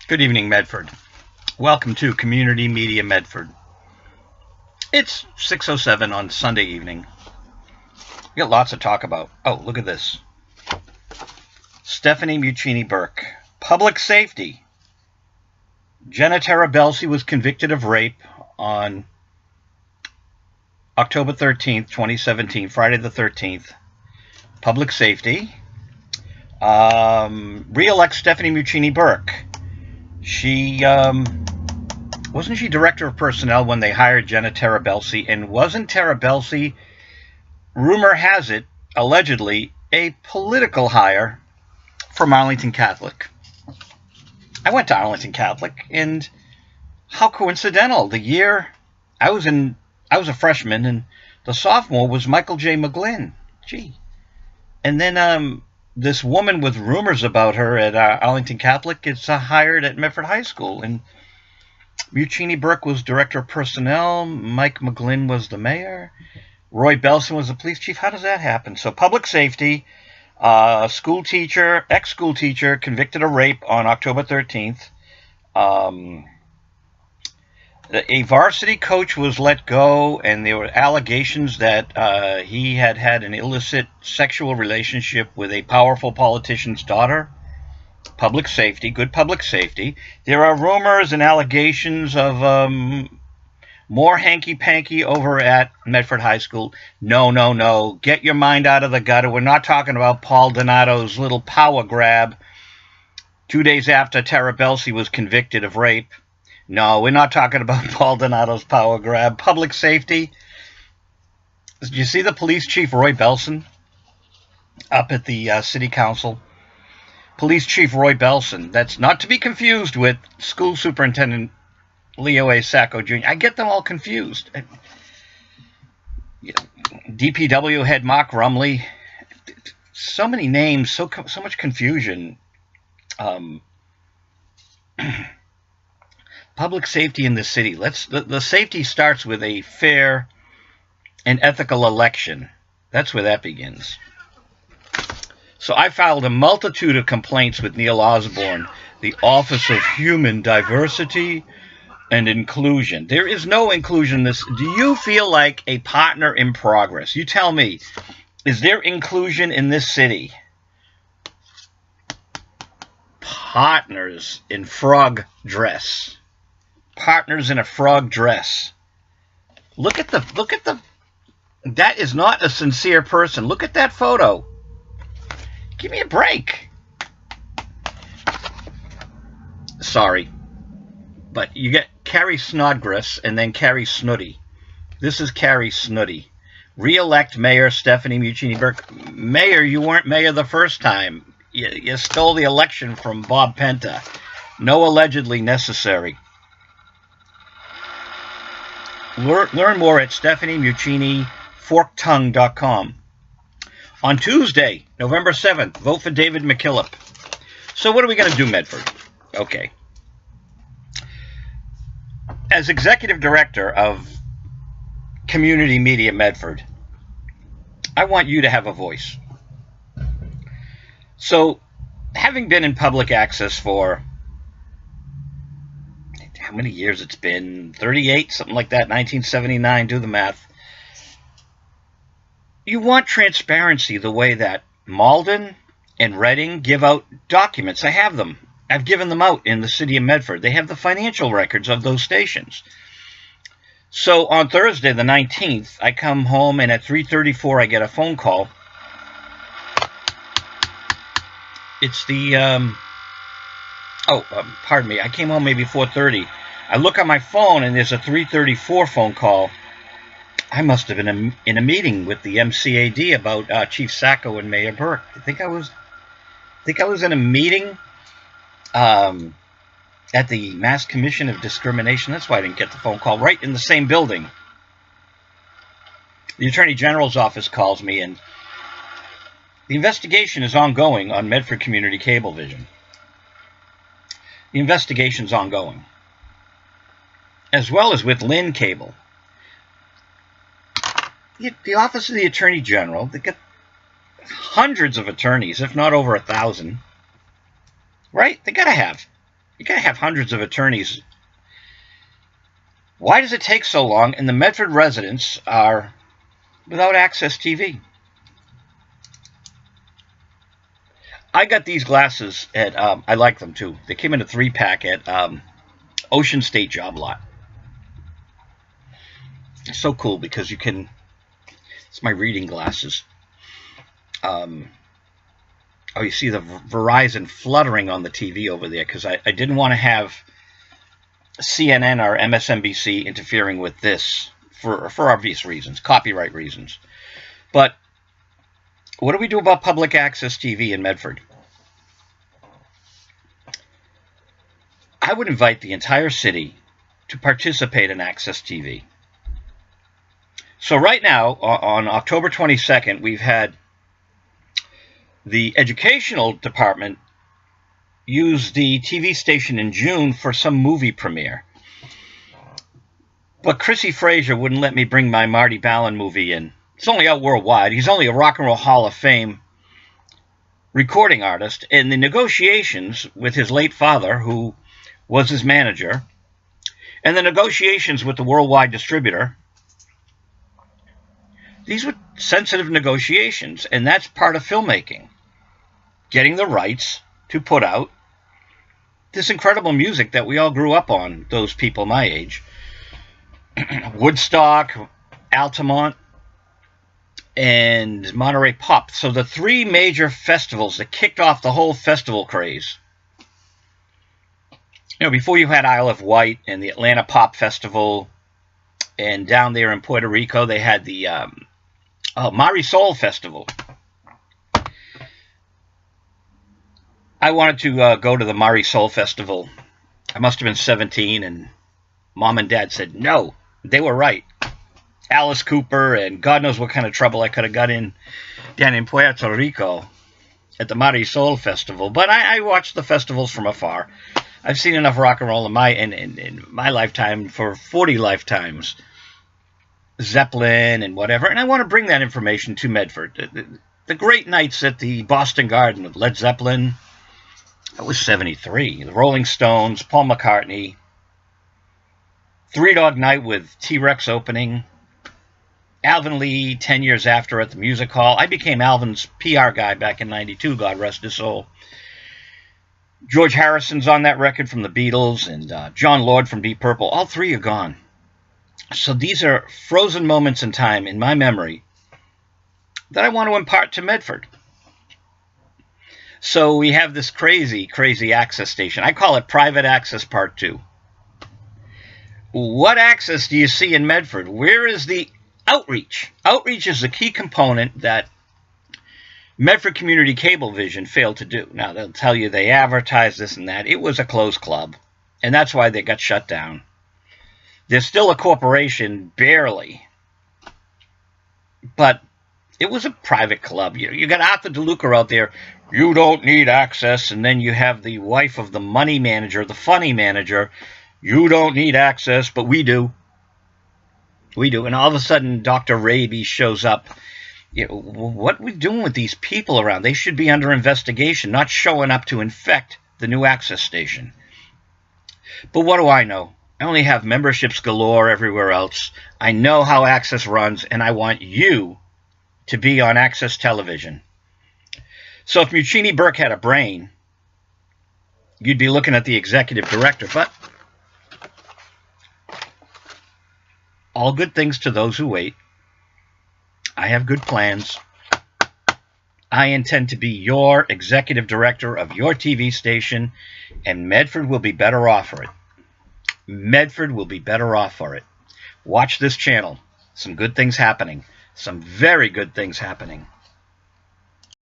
Good evening, Medford. Welcome to Community Media Medford. It's 6:07 on Sunday evening. We got lots to talk about. Oh, look at this. Stephanie Burke. Public safety. Jenna Belson was convicted of rape on October 13th, 2017, Friday the 13th. Public safety. Re-elect Stephanie Burke. She, wasn't she director of personnel when they hired Jenna Belson? And wasn't Belson, rumor has it, allegedly, a political hire from Arlington Catholic? I went to Arlington Catholic, and how coincidental. The year I was a freshman, and the sophomore was Michael J. McGlynn. Gee. And then, this woman with rumors about her at Arlington Catholic is hired at Medford High School. And Muccini Burke was director of personnel. Mike McGlynn was the mayor. Roy Belson was the police chief. How does that happen? So public safety, ex-school teacher, convicted of rape on October 13th. A varsity coach was let go, and there were allegations that he had an illicit sexual relationship with a powerful politician's daughter. Public safety, good public safety. There are rumors and allegations of more hanky-panky over at Medford High School. No. Get your mind out of the gutter. We're not talking about Paul Donato's little power grab 2 days after Tara Belson was convicted of rape. No, we're not talking about Paul Donato's power grab. Public safety. Did you see the police chief, Roy Belson, up at the city council? Police chief Roy Belson. That's not to be confused with school superintendent Leo A. Sacco Jr. I get them all confused. DPW head Mark Rumley. So many names, so much confusion. Public safety in the city. The safety starts with a fair and ethical election. That's where that begins. So I filed a multitude of complaints with Neil Osborne, the Office of Human Diversity and Inclusion. There is no inclusion in this. Do you feel like a partner in progress? You tell me. Is there inclusion in this city? Partners in frog dress. Partners in a frog dress. Look at the, that is not a sincere person. Look at that photo. Give me a break. Sorry. But you get Carrie Snodgrass and then Carrie Snooty. This is Carrie Snooty. Re-elect Mayor Stephanie Burke. Mayor, you weren't mayor the first time. You stole the election from Bob Penta. No allegedly necessary. Learn more at StephanieMucciniForkedTongue.com. On Tuesday, November 7th, vote for David McKillop. So what are we going to do, Medford? Okay. As executive director of Community Media Medford, I want you to have a voice. So, having been in public access for how many years it's been? 38, something like that, 1979, do the math. You want transparency the way that Malden and Reading give out documents. I have them. I've given them out in the city of Medford. They have the financial records of those stations. So on Thursday, the 19th, I come home, and at 3:34, I get a phone call. It's the... pardon me. I came home maybe 4:30. I look on my phone, and there's a 3:34 phone call. I must have been in a meeting with the MCAD about Chief Sacco and Mayor Burke. I think I was in a meeting at the Mass Commission of Discrimination. That's why I didn't get the phone call. Right in the same building. The Attorney General's office calls me, and the investigation is ongoing on Medford Community Cablevision. The investigation's ongoing, as well as with Lynn Cable. The Office of the Attorney General, they get hundreds of attorneys, if not over 1,000. Right? They got to have. You gotta have hundreds of attorneys. Why does it take so long? And the Medford residents are without access TV. I got these glasses at, I like them too. They came in a 3-pack at Ocean State Job Lot. It's so cool because you can, it's my reading glasses. Oh, you see the Verizon fluttering on the TV over there because I didn't want to have CNN or MSNBC interfering with this for obvious reasons, copyright reasons. But what do we do about public access TV in Medford? I would invite the entire city to participate in Access TV. So right now, on October 22nd, we've had the educational department use the TV station in June for some movie premiere. But Chrissy Fraser wouldn't let me bring my Marty Ballin movie in. It's only out worldwide. He's only a Rock and Roll Hall of Fame recording artist. And the negotiations with his late father, who was his manager, and the negotiations with the worldwide distributor, these were sensitive negotiations, and that's part of filmmaking. Getting the rights to put out this incredible music that we all grew up on, those people my age. Woodstock, Altamont, and Monterey Pop. So the 3 major festivals that kicked off the whole festival craze. You know, before you had Isle of Wight and the Atlanta Pop Festival, and down there in Puerto Rico they had the Marisol Festival. I wanted to go to the Marisol Festival. I must have been 17, and Mom and Dad said no. They were right. Alice Cooper and God knows what kind of trouble I could have got in down in Puerto Rico at the Marisol Festival. But I watched the festivals from afar. I've seen enough rock and roll in my lifetime for 40 lifetimes. Zeppelin and whatever. And I want to bring that information to Medford. The great nights at the Boston Garden with Led Zeppelin. That was 73. The Rolling Stones, Paul McCartney. Three Dog Night with T-Rex opening. Alvin Lee, 10 years after at the Music Hall. I became Alvin's PR guy back in 92, God rest his soul. George Harrison's on that record from the Beatles, and John Lord from Deep Purple. All 3 are gone. So these are frozen moments in time in my memory that I want to impart to Medford. So we have this crazy, crazy access station. I call it Private Access Part 2. What access do you see in Medford? Where is the outreach? Outreach is the key component that Medford Community Cablevision failed to do. Now, they'll tell you they advertised this and that. It was a closed club, and that's why they got shut down. They're still a corporation, barely. But it was a private club. You got Arthur DeLuca out there. You don't need access. And then you have the wife of the money manager, the funny manager. You don't need access, but we do. We do. And all of a sudden, Dr. Raby shows up. You know, what are we doing with these people around? They should be under investigation, not showing up to infect the new access station. But what do I know? I only have memberships galore everywhere else. I know how Access runs, and I want you to be on Access Television. So if Muccini Burke had a brain, you'd be looking at the executive director. But all good things to those who wait. I have good plans. I intend to be your executive director of your TV station, and Medford will be better off for it. Medford will be better off for it. Watch this channel. Some good things happening. Some very good things happening.